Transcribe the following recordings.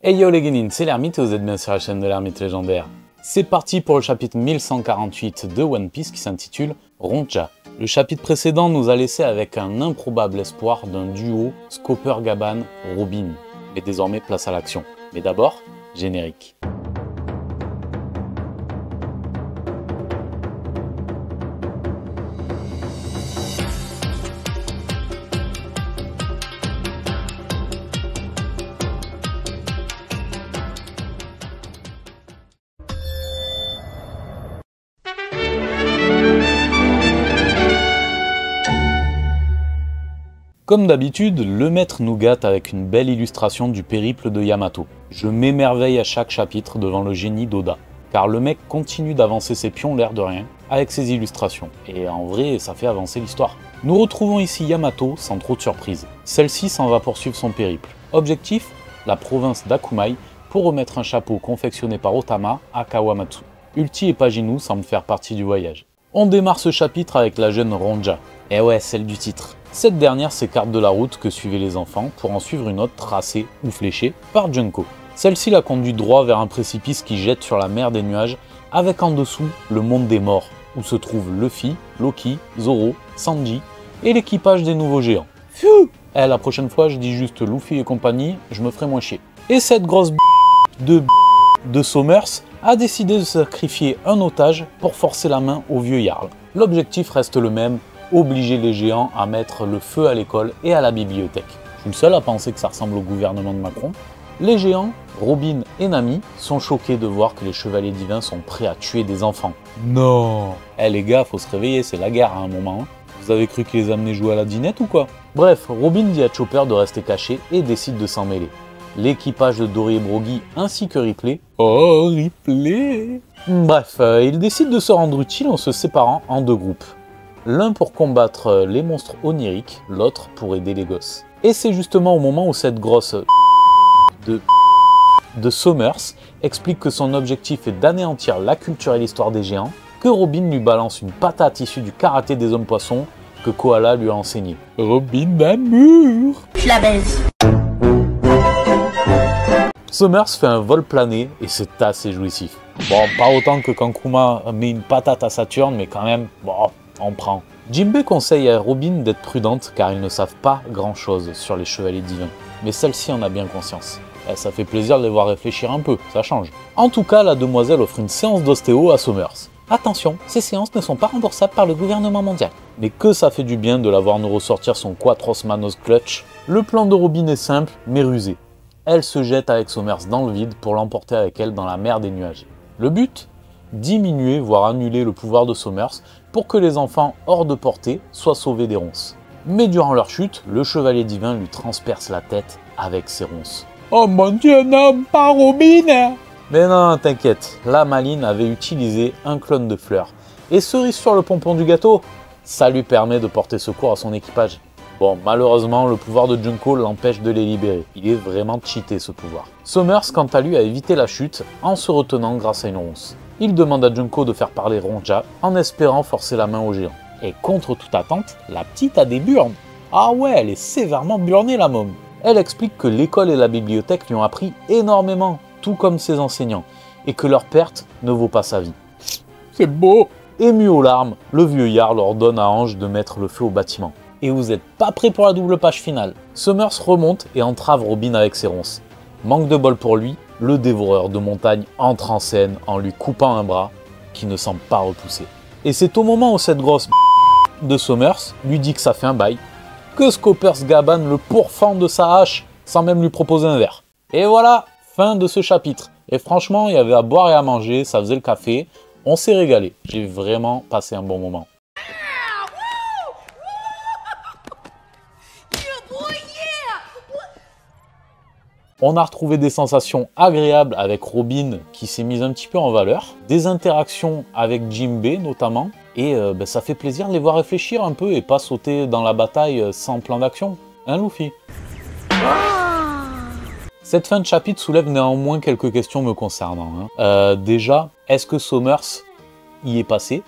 Hey yo les guenines, c'est l'Ermite et vous êtes bien sur la chaîne de l'Ermite légendaire. C'est parti pour le chapitre 1148 de One Piece qui s'intitule Ronja. Le chapitre précédent nous a laissé avec un improbable espoir d'un duo Scopper-Gaban-Robin. Et désormais place à l'action. Mais d'abord, générique. Comme d'habitude, le maître nous gâte avec une belle illustration du périple de Yamato. Je m'émerveille à chaque chapitre devant le génie d'Oda, car le mec continue d'avancer ses pions l'air de rien avec ses illustrations, et en vrai ça fait avancer l'histoire. Nous retrouvons ici Yamato sans trop de surprise. Celle-ci s'en va poursuivre son périple. Objectif, la province d'Akumai pour remettre un chapeau confectionné par Otama à Kawamatsu. Ulti et Paginou semblent faire partie du voyage. On démarre ce chapitre avec la jeune Ronja. Et ouais, celle du titre. Cette dernière s'écarte de la route que suivaient les enfants pour en suivre une autre tracée ou fléchée par Junko. Celle-ci la conduit droit vers un précipice qui jette sur la mer des nuages avec en dessous le monde des morts où se trouvent Luffy, Loki, Zoro, Sanji et l'équipage des nouveaux géants. Pfiou! La prochaine fois je dis juste Luffy et compagnie, je me ferai moins chier. Et cette grosse de Sommers a décidé de sacrifier un otage pour forcer la main au vieux Jarl. L'objectif reste le même, obliger les géants à mettre le feu à l'école et à la bibliothèque. Je suis le seul à penser que ça ressemble au gouvernement de Macron. Les géants, Robin et Nami, sont choqués de voir que les chevaliers divins sont prêts à tuer des enfants. Non! Les gars, faut se réveiller, c'est la guerre à un moment. Hein. Vous avez cru qu'ils les amenaient jouer à la dinette ou quoi? Bref, Robin dit à Chopper de rester caché et décide de s'en mêler. L'équipage de Dory et Broggy ainsi que Ripley. Oh, Ripley! Bref, ils décident de se rendre utile en se séparant en deux groupes. L'un pour combattre les monstres oniriques, l'autre pour aider les gosses. Et c'est justement au moment où cette grosse de Sommers explique que son objectif est d'anéantir la culture et l'histoire des géants, que Robin lui balance une patate issue du karaté des hommes poissons que Koala lui a enseigné. Robin d'amour! Je la baise. Sommers fait un vol plané et c'est assez jouissif. Bon, pas autant que quand Kuma met une patate à Saturne, mais quand même, bon, on prend. Jinbei conseille à Robin d'être prudente car ils ne savent pas grand chose sur les chevaliers divins. Mais celle-ci en a bien conscience. Ça fait plaisir de les voir réfléchir un peu, ça change. En tout cas, la demoiselle offre une séance d'ostéo à Sommers. Attention, ces séances ne sont pas remboursables par le gouvernement mondial. Mais que ça fait du bien de la voir nous ressortir son Quatros Manos Clutch. Le plan de Robin est simple, mais rusé. Elle se jette avec Sommers dans le vide pour l'emporter avec elle dans la mer des nuages. Le but? Diminuer, voire annuler le pouvoir de Sommers pour que les enfants hors de portée soient sauvés des ronces. Mais durant leur chute, le chevalier divin lui transperce la tête avec ses ronces. Oh mon dieu, non, pas Robin! Mais non, t'inquiète, la maline avait utilisé un clone de fleurs. Et cerise sur le pompon du gâteau, ça lui permet de porter secours à son équipage. Bon, malheureusement, le pouvoir de Junko l'empêche de les libérer. Il est vraiment cheaté ce pouvoir. Sommers, quant à lui, a évité la chute en se retenant grâce à une ronce. Il demande à Junko de faire parler Ronja en espérant forcer la main au géant. Et contre toute attente, la petite a des burnes. Ah ouais, elle est sévèrement burnée la môme. Elle explique que l'école et la bibliothèque lui ont appris énormément, tout comme ses enseignants, et que leur perte ne vaut pas sa vie. C'est beau! Ému aux larmes, le vieux Jarl ordonne à Ange de mettre le feu au bâtiment. Et vous n'êtes pas prêt pour la double page finale. Sommers remonte et entrave Robin avec ses ronces. Manque de bol pour lui, le dévoreur de montagne entre en scène en lui coupant un bras qui ne semble pas repousser. Et c'est au moment où cette grosse de Sommers lui dit que ça fait un bail, que Scopper-Gaban le pourfend de sa hache sans même lui proposer un verre. Et voilà, fin de ce chapitre. Et franchement, il y avait à boire et à manger, ça faisait le café, on s'est régalé. J'ai vraiment passé un bon moment. On a retrouvé des sensations agréables avec Robin qui s'est mise un petit peu en valeur, des interactions avec Jinbei notamment, et ça fait plaisir de les voir réfléchir un peu et pas sauter dans la bataille sans plan d'action. Hein Luffy? Cette fin de chapitre soulève néanmoins quelques questions me concernant. Déjà, est-ce que Sommers y est passé?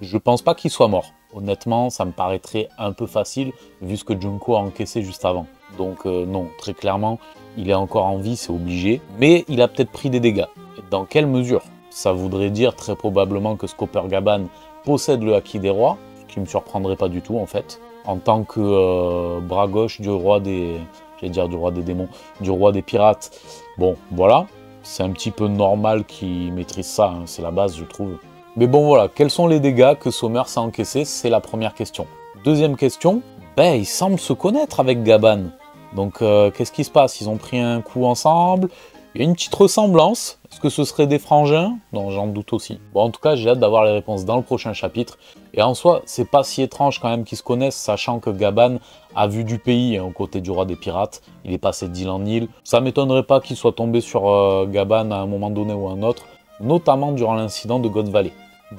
Je pense pas qu'il soit mort. Honnêtement, ça me paraîtrait un peu facile vu ce que Junko a encaissé juste avant. Donc non, très clairement, il est encore en vie, c'est obligé. Mais il a peut-être pris des dégâts. Dans quelle mesure? Ça voudrait dire très probablement que Scopper Gaban possède le Haki des rois, ce qui ne me surprendrait pas du tout en fait. En tant que bras gauche du roi des... J'allais dire du roi des démons, du roi des pirates. Bon, voilà. C'est un petit peu normal qu'il maîtrise ça, hein, c'est la base je trouve. Mais bon voilà, quels sont les dégâts que Sommers a encaissés? C'est la première question. Deuxième question, ben ils semblent se connaître avec Gaban. Donc qu'est-ce qui se passe? Ils ont pris un coup ensemble? Il y a une petite ressemblance. Est-ce que ce serait des frangins? Non, j'en doute aussi. Bon, en tout cas, j'ai hâte d'avoir les réponses dans le prochain chapitre. Et en soi, c'est pas si étrange quand même qu'ils se connaissent, sachant que Gaban a vu du pays, hein, aux côtés du roi des pirates. Il est passé d'île en île. Ça m'étonnerait pas qu'il soit tombé sur Gaban à un moment donné ou un autre, notamment durant l'incident de God Valley.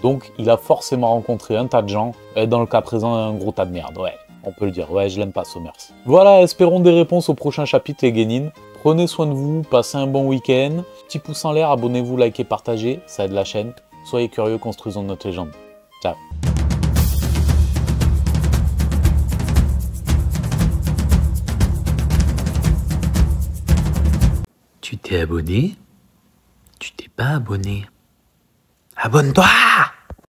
Donc, il a forcément rencontré un tas de gens, et dans le cas présent, un gros tas de merde, ouais. On peut le dire, ouais, je l'aime pas, Sommers. Voilà, espérons des réponses au prochain chapitre, les Genin. Prenez soin de vous, passez un bon week-end. Petit pouce en l'air, abonnez-vous, likez, partagez, ça aide la chaîne. Soyez curieux, construisons notre légende. Ciao. Tu t'es abonné? Tu t'es pas abonné? Abonne-toi!